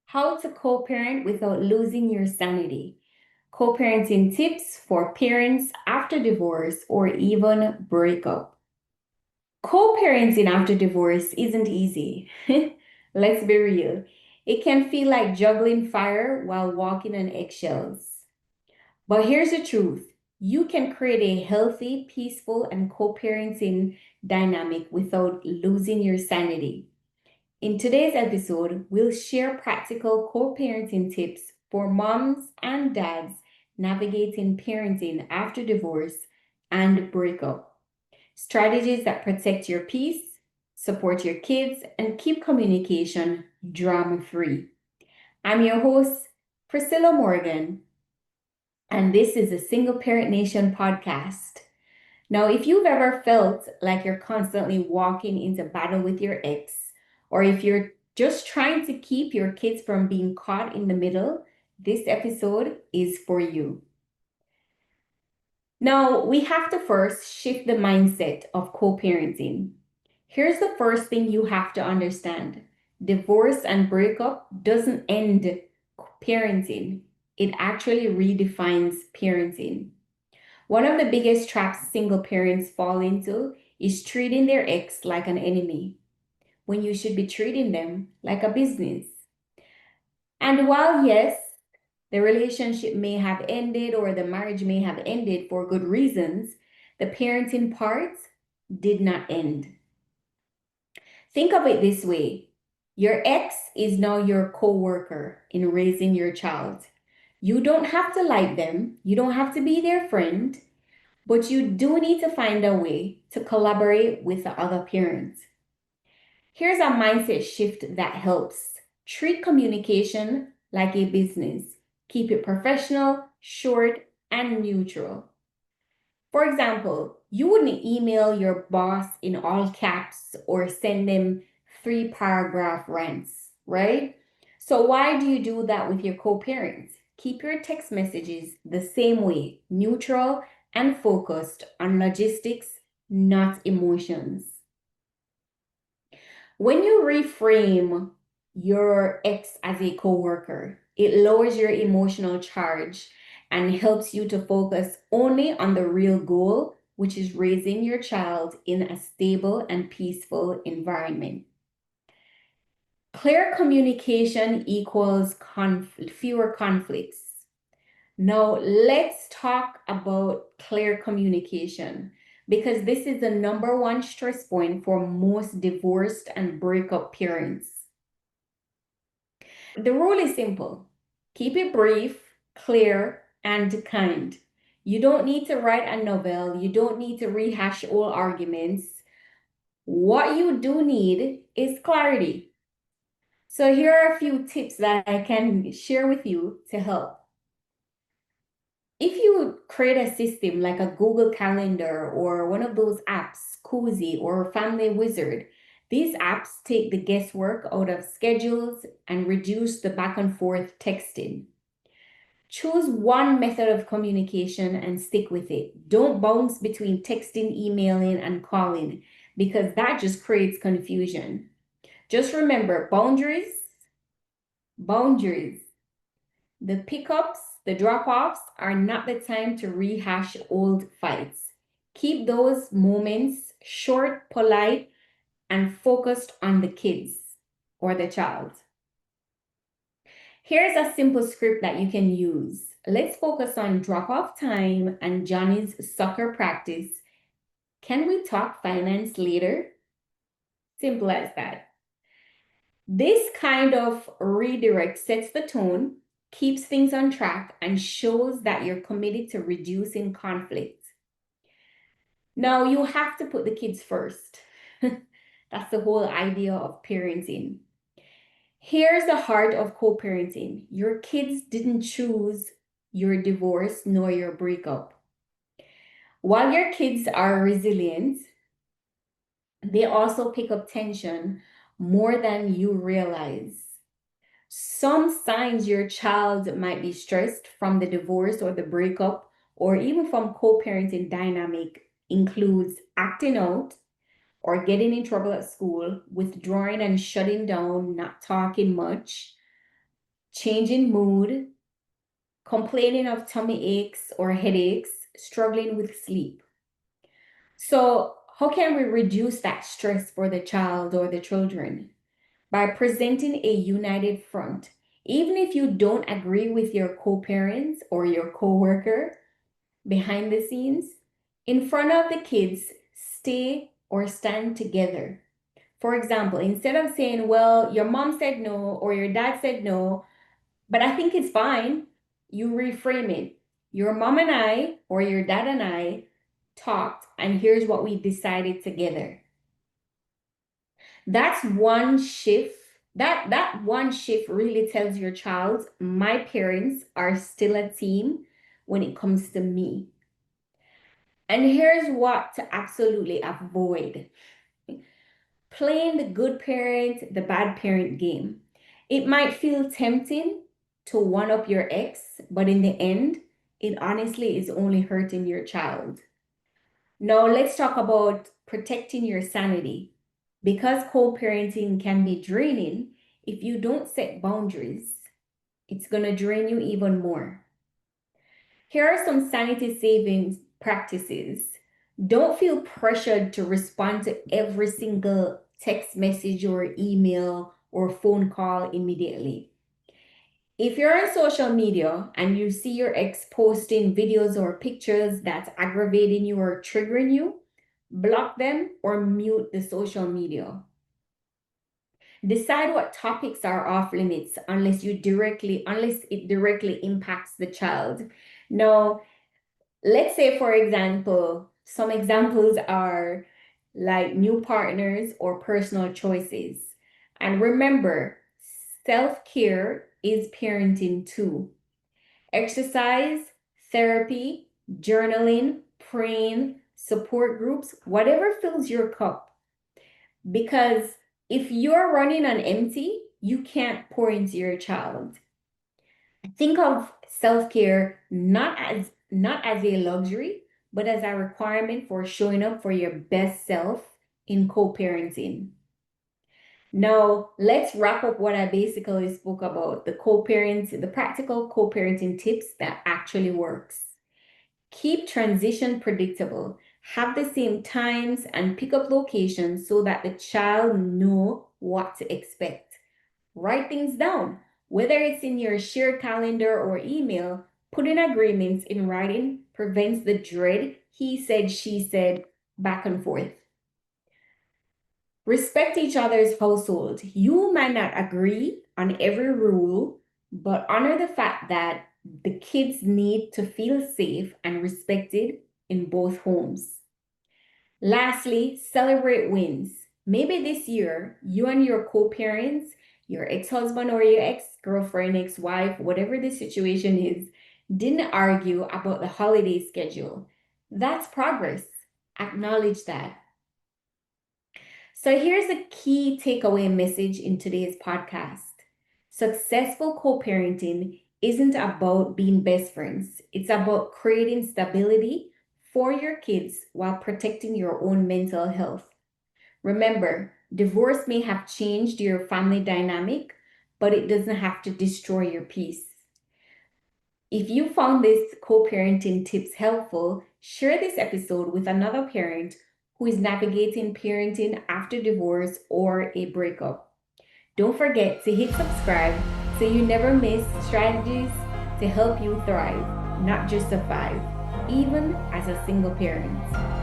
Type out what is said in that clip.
How to co-parent without losing your sanity. Co-parenting tips for parents after divorce or even breakup. Co-parenting after divorce isn't easy. Let's be real. It can feel like juggling fire while walking on eggshells. But here's the truth. You can create a healthy, peaceful, and co-parenting dynamic without losing your sanity. In today's episode, we'll share practical co-parenting tips for moms and dads navigating parenting after divorce and breakup. Strategies that protect your peace, support your kids, and keep communication drama-free. I'm your host, Priscilla Morgan, and this is a Single Parent Nation podcast. Now, if you've ever felt like you're constantly walking into battle with your ex, or if you're just trying to keep your kids from being caught in the middle, this episode is for you. Now, we have to first shift the mindset of co-parenting. Here's the first thing you have to understand. Divorce and breakup doesn't end parenting. It actually redefines parenting. One of the biggest traps single parents fall into is treating their ex like an enemy when you should be treating them like a business. And while, yes, the relationship may have ended or the marriage may have ended for good reasons, the parenting part did not end. Think of it this way. Your ex is now your co-worker in raising your child. You don't have to like them. You don't have to be their friend. But you do need to find a way to collaborate with the other parent. Here's a mindset shift that helps. Treat communication like a business. Keep it professional, short, and neutral. For example, you wouldn't email your boss in all caps or send them 3-paragraph rants, right? So why do you do that with your co-parents? Keep your text messages the same way, neutral and focused on logistics, not emotions. When you reframe your ex as a coworker, it lowers your emotional charge and helps you to focus only on the real goal, which is raising your child in a stable and peaceful environment. Clear communication equals fewer conflicts. Now, let's talk about clear communication because this is the number one stress point for most divorced and breakup parents. The rule is simple. Keep it brief, clear, and kind. You don't need to write a novel. You don't need to rehash old arguments. What you do need is clarity. So here are a few tips that I can share with you to help. If you create a system like a Google Calendar or one of those apps, Cozy or Family Wizard, these apps take the guesswork out of schedules and reduce the back and forth texting. Choose one method of communication and stick with it. Don't bounce between texting, emailing, and calling because that just creates confusion. Just remember boundaries, boundaries. The pickups, the drop-offs are not the time to rehash old fights. Keep those moments short, polite, and focused on the kids or the child. Here's a simple script that you can use. Let's focus on drop-off time and Johnny's soccer practice. Can we talk finance later? Simple as that. This kind of redirect sets the tone, keeps things on track, and shows that you're committed to reducing conflict. Now, you have to put the kids first. That's the whole idea of parenting. Here's the heart of co-parenting. Your kids didn't choose your divorce nor your breakup. While your kids are resilient, they also pick up tension more than you realize. Some signs your child might be stressed from the divorce or the breakup or even from co-parenting dynamic includes acting out or getting in trouble at school, withdrawing and shutting down, not talking much, change in mood, complaining of tummy aches or headaches, struggling with sleep. So, how can we reduce that stress for the child or the children? By presenting a united front. Even if you don't agree with your co-parents or your co-worker behind the scenes, in front of the kids, stay or stand together. For example, instead of saying, well, your mom said no or your dad said no, but I think it's fine, you reframe it. Your mom and I or your dad and I talked, and here's what we decided together. That's one shift. That one shift really tells your child, my parents are still a team when it comes to me. And here's what to absolutely avoid: playing the good parent, the bad parent game. It might feel tempting to one up your ex, but in the end, it honestly is only hurting your child. Now, let's talk about protecting your sanity. Because co-parenting can be draining, if you don't set boundaries, it's going to drain you even more. Here are some sanity saving practices. Don't feel pressured to respond to every single text message or email or phone call immediately. If you're on social media and you see your ex posting videos or pictures that's aggravating you or triggering you, block them or mute the social media. Decide what topics are off limits unless it directly impacts the child. Now, let's say, for example, some examples are like new partners or personal choices. And remember, self-care is parenting too. Exercise, therapy, journaling, praying, support groups, whatever fills your cup. Because if you're running on empty, you can't pour into your child. Think of self-care not as a luxury, but as a requirement for showing up for your best self in co-parenting. Now, let's wrap up what I basically spoke about, the practical co-parenting tips that actually works. Keep transition predictable. Have the same times and pick up locations so that the child know what to expect. Write things down. Whether it's in your shared calendar or email, putting agreements in writing prevents the dread he said, she said, back and forth. Respect each other's household. You might not agree on every rule, but honor the fact that the kids need to feel safe and respected in both homes. Lastly, celebrate wins. Maybe this year, you and your co-parents, your ex-husband or your ex-girlfriend, ex-wife, whatever the situation is, didn't argue about the holiday schedule. That's progress. Acknowledge that. So here's a key takeaway message in today's podcast. Successful co-parenting isn't about being best friends. It's about creating stability for your kids while protecting your own mental health. Remember, divorce may have changed your family dynamic, but it doesn't have to destroy your peace. If you found this co-parenting tips helpful, share this episode with another parent who is navigating parenting after divorce or a breakup. Don't forget to hit subscribe so you never miss strategies to help you thrive, not just survive, even as a single parent.